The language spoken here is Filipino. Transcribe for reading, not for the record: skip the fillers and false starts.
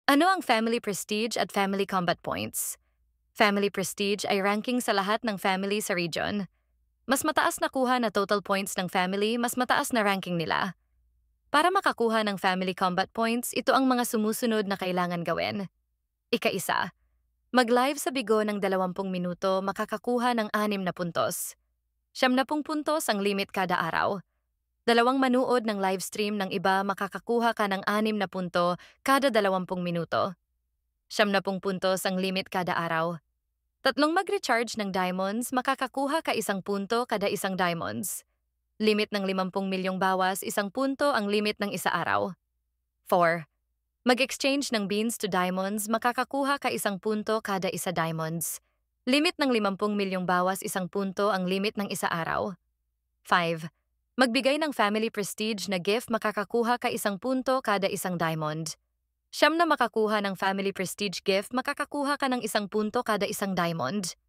Ano ang Family Prestige at Family Combat Points? Family Prestige ay ranking sa lahat ng family sa region. Mas mataas na kuha na total points ng family, mas mataas na ranking nila. Para makakuha ng Family Combat Points, ito ang mga sumusunod na kailangan gawin. Ika-isa, mag-live sa Bigo ng 20 minuto, makakakuha ng 6 na puntos. 70 puntos ang limit kada araw. Dalawang manood ng live stream ng iba, makakakuha ka ng 6 na punto kada 20 minuto. 70 puntos ang limit kada araw. Tatlong mag-recharge ng diamonds, makakakuha ka 1 punto kada 1 diamonds. Limit ng 50 milyong bawas, 1 punto ang limit ng isa araw. 4. Mag-exchange ng beans to diamonds, makakakuha ka 1 punto kada isa diamonds. Limit ng 50 milyong bawas, 1 punto ang limit ng isa araw. 5. Magbigay ng family prestige na gift, makakakuha ka 1 punto kada 1 diamond. Siyam na makakuha ng family prestige gift, makakakuha ka ng 1 punto kada 1 diamond.